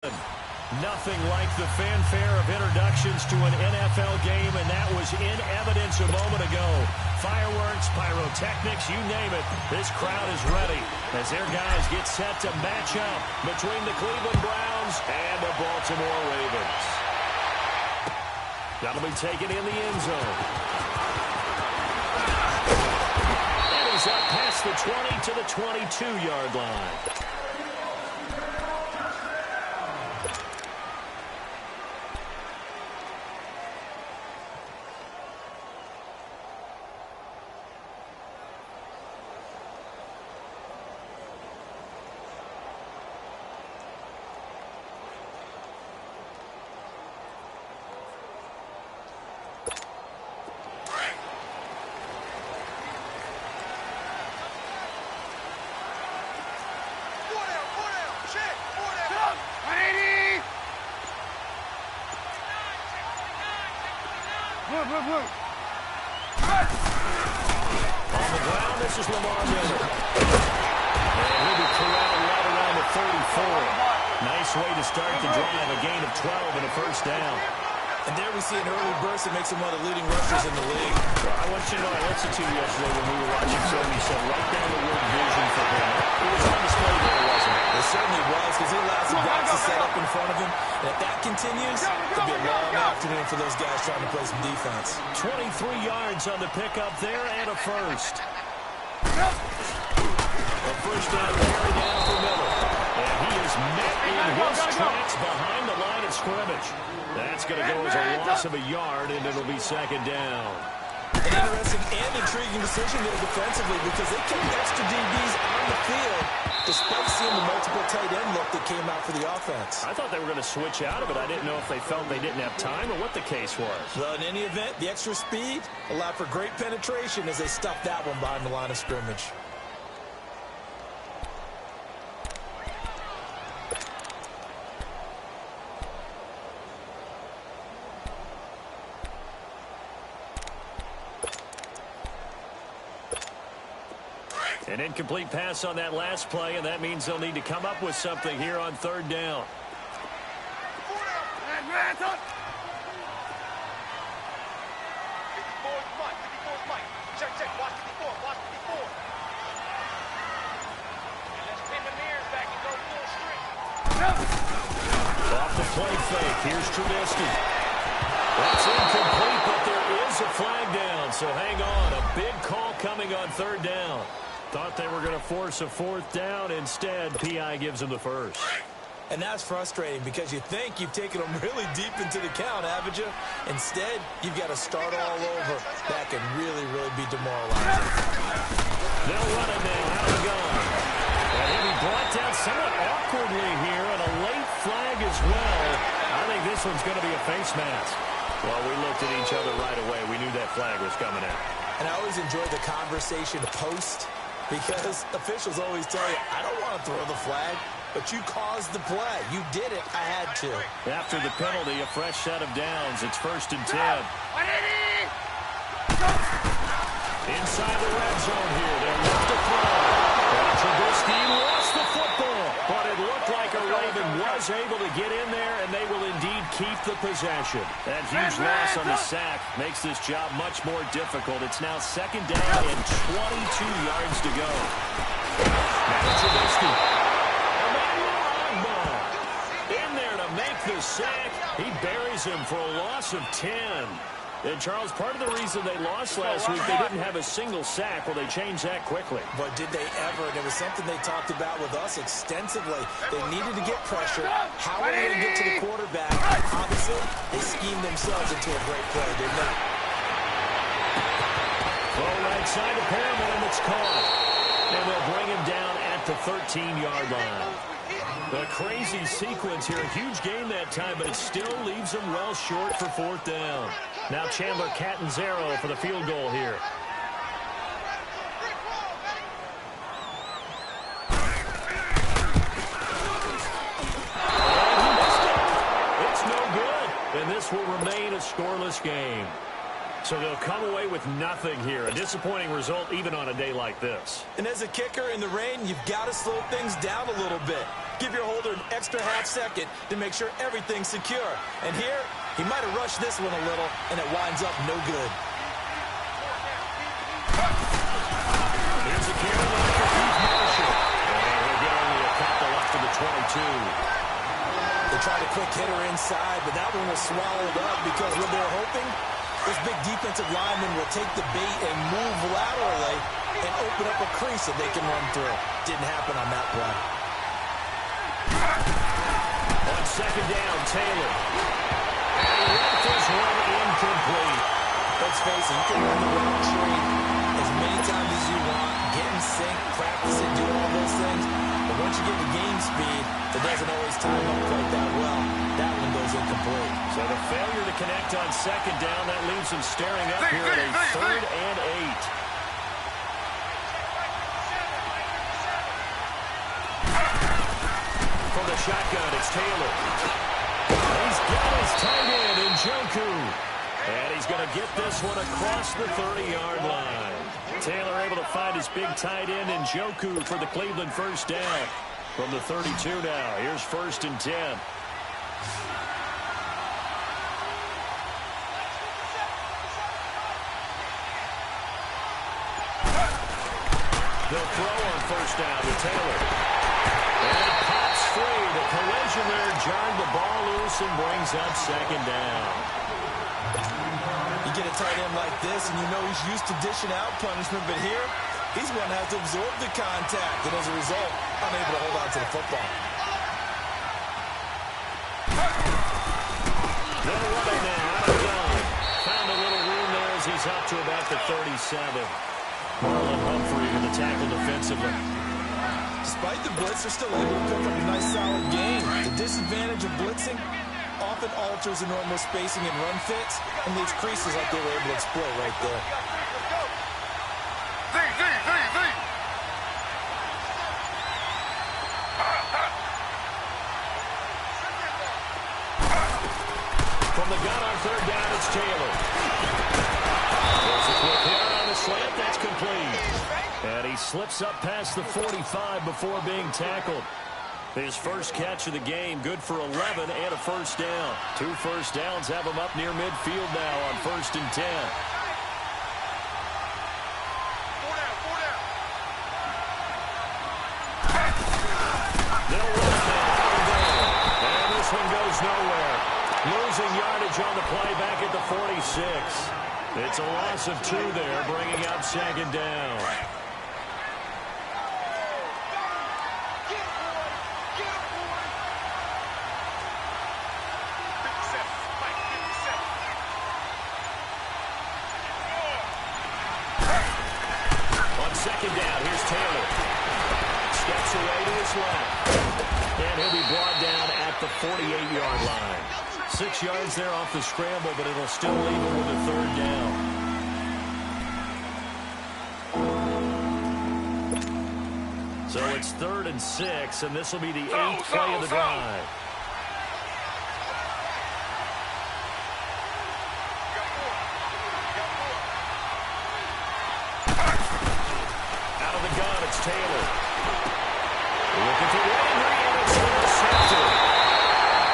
Nothing like the fanfare of introductions to an NFL game, and that was in evidence a moment ago. Fireworks, pyrotechnics, you name it. This crowd is ready as their guys get set to match up between the Cleveland Browns and the Baltimore Ravens. That'll be taken in the end zone. And he's up past the 20 to the 22-yard line. On the ground, this is Lamar Miller. And he'll be corralled right around the 34. Nice way to start the drive, a gain of 12 and a first down. And there we see an early burst that makes him one of the leading rushers in the league. Well, I want you to know, I listened to you yesterday when we were watching film. You said right down the word vision for him. It was on display there, wasn't it? It certainly was, because he allowed some guys to set up in front of him. And if that continues, it'll be a long afternoon for those guys trying to play some defense. 23 yards on the pickup there and a first. A first down carry down for Miller. And he is met in his tracks behind the line of scrimmage. That's going to go as a loss of a yard, and it'll be second down. An interesting and intriguing decision there defensively, because they kept extra DBs on the field despite seeing the multiple tight end look that came out for the offense. I thought they were going to switch out of it. I didn't know if they felt they didn't have time or what the case was. Well, in any event, the extra speed allowed for great penetration as they stuffed that one behind the line of scrimmage. An incomplete pass on that last play, and that means they'll need to come up with something here on third down. Off the play fake, here's Trubisky. That's incomplete, but there is a flag down, so hang on. A big call coming on third down. Thought they were going to force a fourth down. Instead, P.I. gives them the first. And that's frustrating because you think you've taken them really deep into the count, haven't you? Instead, you've got to start all over. That can really, really be demoralizing. They'll run it now. Out of the gun. And he'll be brought down somewhat awkwardly here, and a late flag as well. I think this one's going to be a face mask. Well, we looked at each other right away. We knew that flag was coming out. And I always enjoy the conversation post, because officials always tell you, I don't want to throw the flag, but you caused the play. You did it. I had to. After the penalty, a fresh set of downs. It's 1st and 10. Inside the red zone here. They're left to throw. And Trubisky lost the football, but it looked like a Raven was able to get in there, and they will indeed keep the possession. That huge loss on the sack makes this job much more difficult. It's now second down and 22 yards to go. Now Trubisky. In there to make the sack. He buries him for a loss of 10. And, Charles, part of the reason they lost last week, they didn't have a single sack. Well, they changed that quickly. But did they ever? And it was something they talked about with us extensively. They needed to get pressure. How are they going to get to the quarterback? Obviously, they schemed themselves into a great play, didn't they? Throw right side to Perriman, and it's caught. And they'll bring him down at the 13-yard line. The crazy sequence here. A huge gain that time, but it still leaves them well short for fourth down. Now Chandler Catanzaro for the field goal here. And he missed it. It's no good. And this will remain a scoreless game. So they'll come away with nothing here. A disappointing result even on a day like this. And as a kicker in the rain, you've got to slow things down a little bit. Give your holder an extra half second to make sure everything's secure. And here, he might have rushed this one a little, and it winds up no good. Here's a carry line for Keith Marshall. And he'll get only a couple up to the 22. They tried a quick hitter inside, but that one was swallowed up because what they're hoping, this big defensive lineman will take the bait and move laterally and open up a crease that they can run through. Didn't happen on that play. On second down, Taylor. And he left this one incomplete. Let's face it, you can run the route tree as many times as you want, get in sync, practice it, do all those things. But once you get to game speed, it doesn't always time up quite that well. That one goes incomplete. So the failure to connect on second down, that leaves them staring up here at a 3rd and 8. From the shotgun, it's Taylor. He's got his tight end in Njoku. And he's going to get this one across the 30-yard line. Taylor able to find his big tight end in Njoku for the Cleveland first down. From the 32 now, here's 1st and 10. They'll throw on first down to Taylor. And it pops free. The collision there jarred the ball loose and brings up second down. You get a tight end like this, and you know he's used to dishing out punishment, but here, he's going to have to absorb the contact, and as a result, unable to hold on to the football. They're running now out of the gun. Found a little room there as he's up to about the 37. Marlon Humphrey with the tackle defensively. Despite the blitz, they're still able to pick up a nice solid game. The disadvantage of blitzing often alters the normal spacing and run fits and leaves creases like they were able to exploit right there. From the gun on 3rd down, it's Taylor. There's a quick hit on the slant. That's complete. And he slips up past the 45 before being tackled. His first catch of the game, good for 11 and a first down. 2 first downs have him up near midfield now on 1st and 10. They'll run it now. And this one goes nowhere. Losing yardage on the play back at the 46. It's a loss of 2 there, bringing up second down. Second down, here's Taylor. Steps away to his left. And he'll be brought down at the 48-yard line. 6 yards there off the scramble, but it'll still leave him with a 3rd down. So it's 3rd and 6, and this will be the 8th play of the drive. It's Taylor. Looking for Landry, and it's intercepted.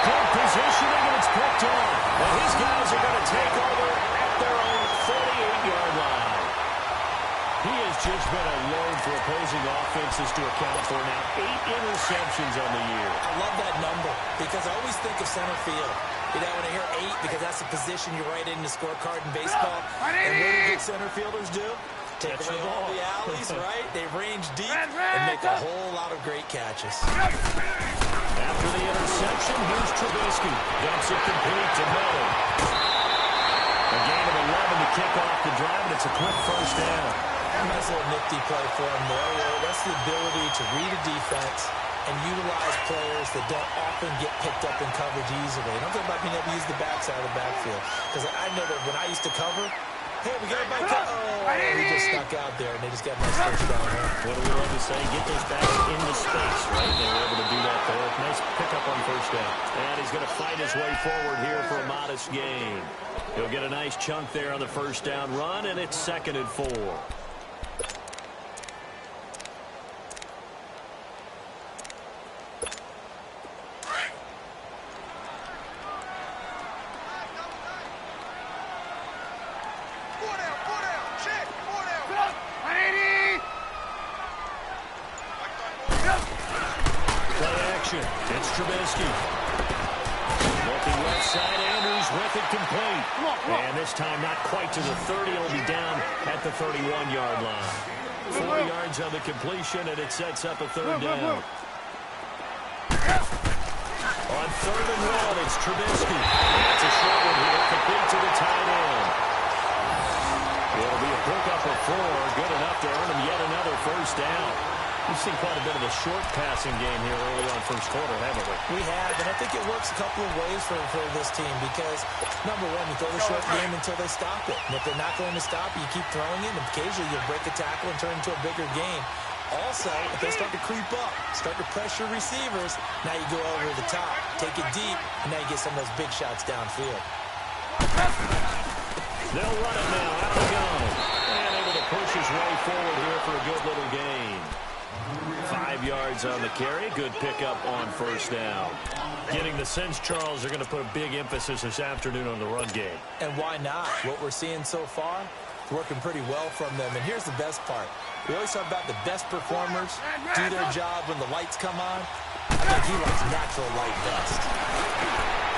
Good positioning, and it's picked off. Well, his guys are going to take over at their own 48-yard line. He has just been a load for opposing offenses to account for now. 8 interceptions on the year. I love that number because I always think of center field. You know, when I hear 8, because that's the position you write in the scorecard in baseball. And what do good center fielders do? Take away all the alleys, right? They range deep and make a whole lot of great catches. After the interception, here's Trubisky. Dumps it complete to Miller. A gain of 11 to kick off the drive, and it's a quick first down. Nice little nifty play for him there. Well, that's the ability to read a defense and utilize players that don't often get picked up in coverage easily. And I'm talking about being able to use the backside of the backfield. Because I know that when I used to cover, hey, we got a back. Oh, he just stuck out there, and they just got a nice first down there. What do we love to say? Get those backs into space, right? They were able to do that there. Nice pickup on first down. And he's going to fight his way forward here for a modest gain. He'll get a nice chunk there on the first down run, and it's 2nd and 4. Trubisky. Looking left side, Andrews with it complete. And this time not quite to the 30. It'll be down at the 31-yard line. 4 yards on the completion, and it sets up a third down. On 3rd and 1, it's Trubisky. That's a short one here, complete to the tight end. It'll be a pickup of 4, good enough to earn him yet another first down. We've seen quite a bit of a short passing game here early on first quarter, haven't we? We have, and I think it works a couple of ways for this team because, number one, you throw the short game until they stop it. And if they're not going to stop it, you keep throwing it, and occasionally you'll break a tackle and turn it into a bigger game. Also, if they start to creep up, start to pressure receivers, now you go over the top, take it deep, and now you get some of those big shots downfield. They'll run it now out of the gun. And able to push his way forward here for a good little gain. 5 yards on the carry. Good pickup on first down. Getting the sense, Charles, they're going to put a big emphasis this afternoon on the run game. And why not? What we're seeing so far, it's working pretty well from them. And here's the best part. We always talk about the best performers do their job when the lights come on. I think he likes natural light best.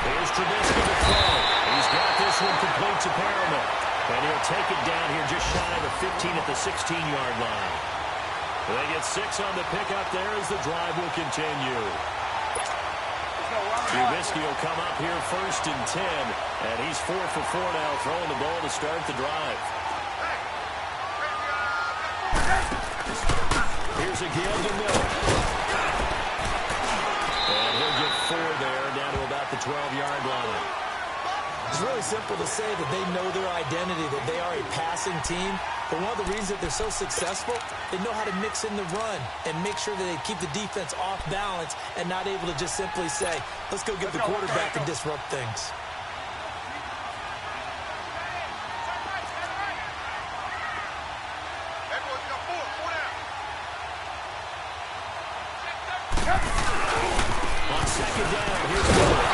Here's Trubisky to throw. He's got this one complete to Perriman. And he'll take it down here just shy of the 15 at the 16-yard line. They get 6 on the pickup there as the drive will continue. Trubisky will come up here 1st and 10. And he's 4 for 4 now, throwing the ball to start the drive. Here's a give to Miller. And he'll get 4 there, down to about the 12-yard line. It's really simple to say that they know their identity, that they are a passing team. But one of the reasons that they're so successful, they know how to mix in the run and make sure that they keep the defense off balance and not able to just simply say, let's go get the quarterback and disrupt things. On 2nd down, here's Miller.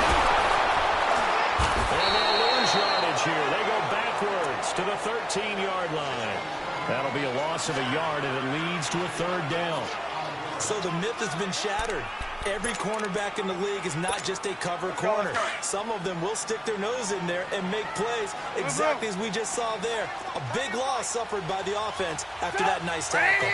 And they'll lose yardage here. They go backwards to the 13-yard line. That'll be a loss of a yard, and it leads to a 3rd down. So the myth has been shattered. Every cornerback in the league is not just a cover corner. Some of them will stick their nose in there and make plays exactly as we just saw there. A big loss suffered by the offense after that nice tackle.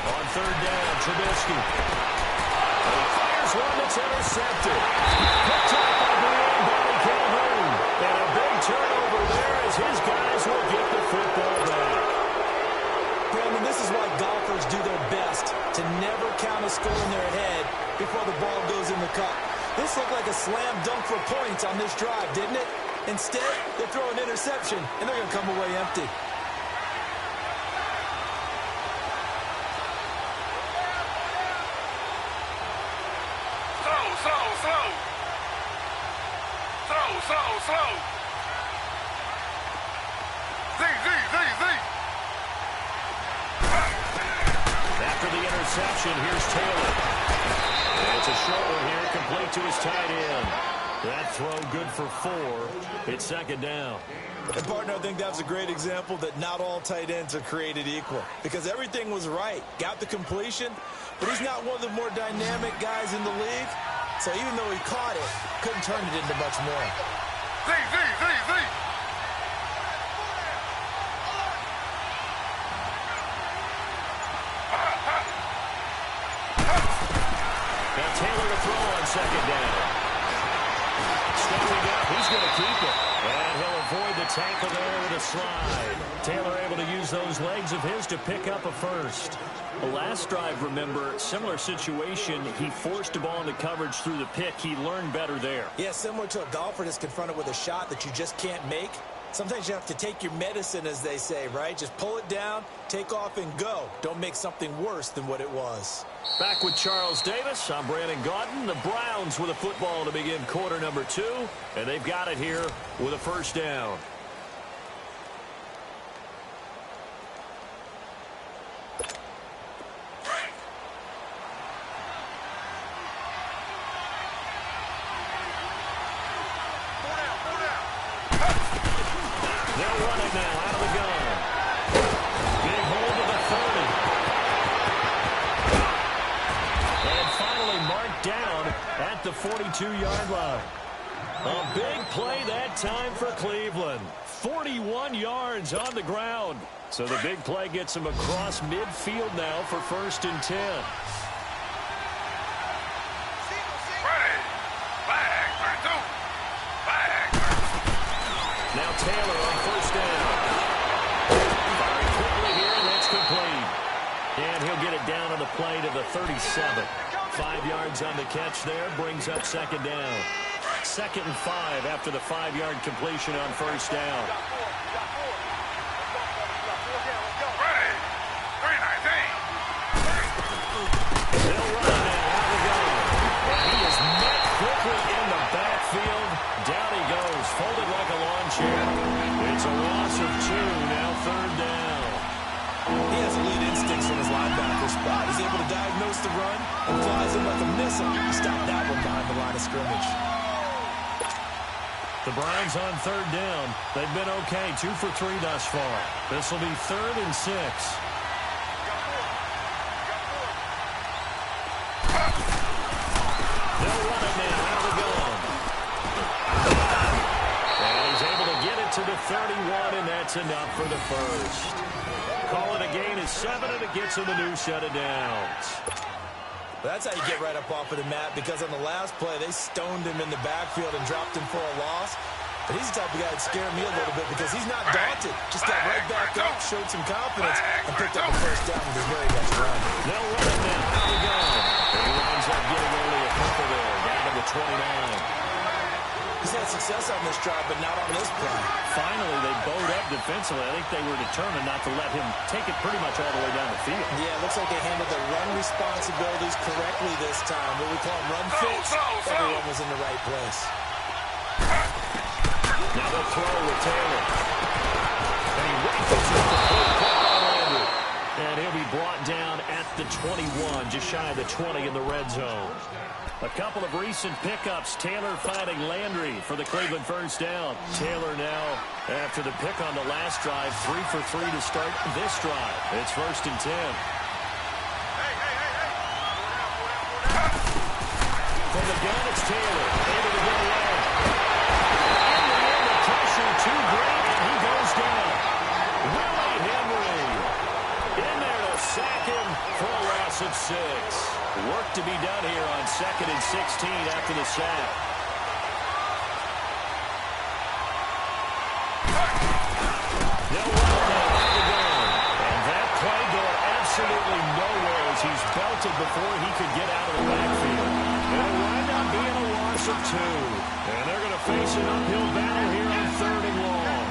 On 3rd down, Trubisky. He fires one that's intercepted. Picked up by Barry Calhoun. And a big turnover there as his guys will get the football back. Brandon, this is why golfers do their best to never count a score in their head before the ball goes in the cup. This looked like a slam dunk for points on this drive, didn't it? Instead, they throw an interception, and they're going to come away empty. Slow. Z. After the interception, here's Taylor. And it's a short one here, complete to his tight end. That throw good for 4. It's 2nd down. And partner, I think that was a great example that not all tight ends are created equal. Because everything was right. Got the completion, but he's not one of the more dynamic guys in the league. So even though he caught it, couldn't turn it into much more. Z. Now Taylor to throw on 2nd down. Stepping up, he's going to keep it. And he'll avoid the tackle there with a slide. Taylor able to use those legs of his to pick up a first. The last drive, remember, similar situation. He forced a ball into coverage through the pick. He learned better there. Yeah, similar to a golfer that's confronted with a shot that you just can't make. Sometimes you have to take your medicine, as they say, right? Just pull it down, take off, and go. Don't make something worse than what it was. Back with Charles Davis. I'm Brandon Gaudin. The Browns with a football to begin quarter number 2. And they've got it here with a first down. They'll run it now out of the gun. Big hold of the 30. down at the 42-yard line. A big play that time for Cleveland. 41 yards on the ground. So the big play gets him across midfield now for 1st and 10. Ready. Flag, 32. Flag. Now Taylor on 1st down. Firing quickly here, and that's complete. And he'll get it down on the play to the 37. 5 yards on the catch there, brings up 2nd down. 2nd and 5 after the 5-yard completion on 1st down. Ready. 319. They'll run it now. Out we go. And he is met quickly in the backfield. Down he goes, folded like a lawn chair. It's a loss of 2, now 3rd down. He has elite instincts from his linebacker spot. He's able to diagnose the run and flies him like a missile. He stopped that one behind the line of scrimmage. The Browns on 3rd down. They've been okay, 2 for 3 thus far. This will be 3rd and 6. They'll run it now. Out we go. And he's able to get it to the 31, and that's enough for the first. Call it a gain of 7, and it gets him a new set of downs. That's how you get right up off of the mat, because on the last play, they stoned him in the backfield and dropped him for a loss. But he's the type of guy that scared me a little bit because he's not daunted. Just got right back up, showed some confidence, and picked up the 1st down with his very best run. They'll run it now. Out we go. And he winds up getting only a couple there, down to the 29. He's had success on this drive, but not on this play. Finally, they bowed up defensively. I think they were determined not to let him take it pretty much all the way down the field. Yeah, it looks like they handled their run responsibilities correctly this time. What we call run fits, everyone was in the right place. Now they'll throw with Taylor. And he rifles it the full Landry. And he'll be brought down at the 21, just shy of the 20 in the red zone. A couple of recent pickups. Taylor finding Landry for the Cleveland 1st down. Taylor now, after the pick on the last drive, 3 for 3 to start this drive. It's 1st and 10. From the gun, it's Taylor. Able to get away. In the end, the pressure too great, and he goes down. Willie Henry in there to sack him for a loss of 6. Work to be done here on 2nd and 16 after the sack. They'll run it now. And that play going absolutely nowhere as he's belted before he could get out of the backfield. It'll wind up being a loss of 2. And they're going to face an uphill battle here on 3rd and long.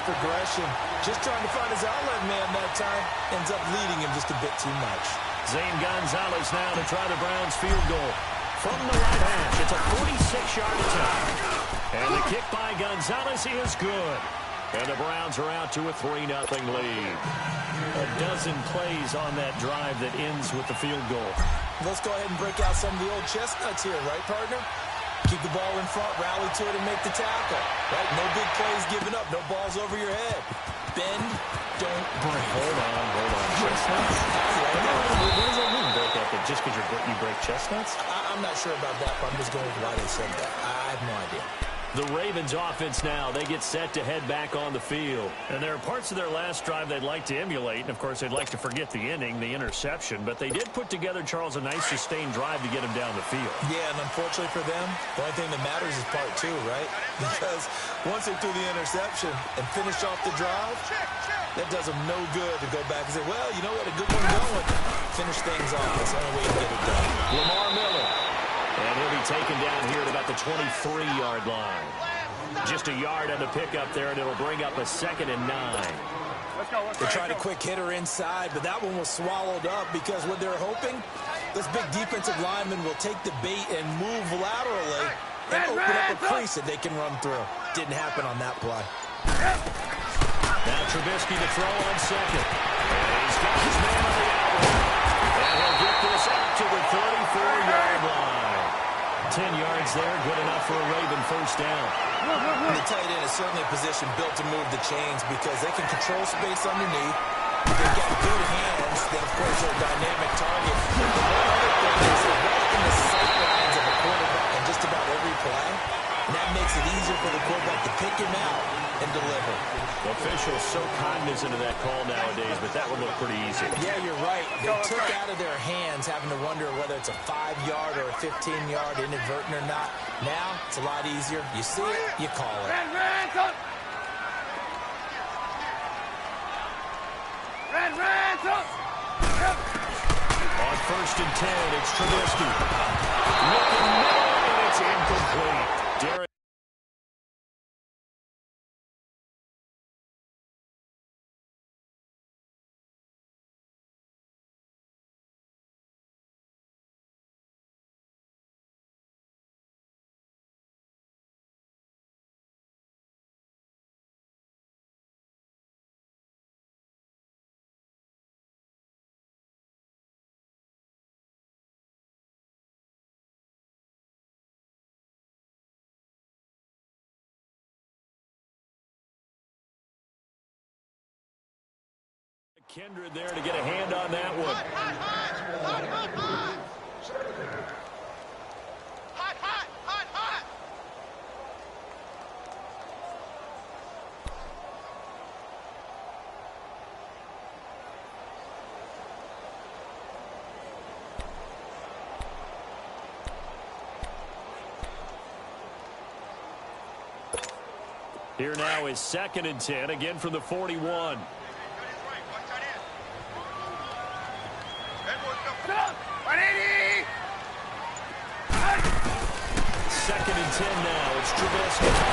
Progression. Just trying to find his outlet man that time. Ends up leading him just a bit too much. Zane Gonzalez now to try the Browns field goal. From the right hash, it's a 46-yard attempt. And the kick by Gonzalez is good. And the Browns are out to a 3-0 lead. A dozen plays on that drive that ends with the field goal. Let's go ahead and break out some of the old chestnuts here, right, partner? Keep the ball in front, rally to it, and make the tackle. Right? No big plays given up. No balls over your head. Bend, don't break. Hold on. Chestnuts? What does that mean, break up? Just because you break chestnuts? I'm not sure about that, but I'm just going with why they said that. I have no idea. The Ravens offense now, they get set to head back on the field. And there are parts of their last drive they'd like to emulate. And, of course, they'd like to forget the inning, the interception. But they did put together, Charles, a nice sustained drive to get him down the field. Yeah, and unfortunately for them, the only thing that matters is part 2, right? Because once they threw the interception and finished off the drive, that does them no good to go back and say, well, you know what, a good one going. Finish things off. That's the only way to get it done. Lamar Miller. And he'll be taken down here at about the 23-yard line. Just a yard on the pickup there, and it'll bring up a 2nd and 9. They tried a quick hitter inside, but that one was swallowed up because what they're hoping, this big defensive lineman will take the bait and move laterally and open up a crease that they can run through. Didn't happen on that play. Now Trubisky to throw on second. And he's got his man on the outlet. And he'll get this out to the 34-yard line. 10 yards there, good enough for a Raven first down. The tight end is certainly a position built to move the chains because they can control space underneath. They've got good hands. Then, of course, they're a dynamic target. But the one other thing is they're right in the sight lines of a quarterback on just about every play. And that makes it easier for the quarterback to pick him out and deliver. Officials so cognizant of that call nowadays, but that would look pretty easy. Yeah, you're right. They took out of their hands having to wonder whether it's a 5-yard or a 15-yard inadvertent or not. Now, it's a lot easier. You see it, you call it. On first and 10, it's Trubisky. Looking middle, and it's incomplete. Derek. Kindred there to get a hand on that one. Here now is second and 10, again from the 41. Second and 10 now. It's Trubisky.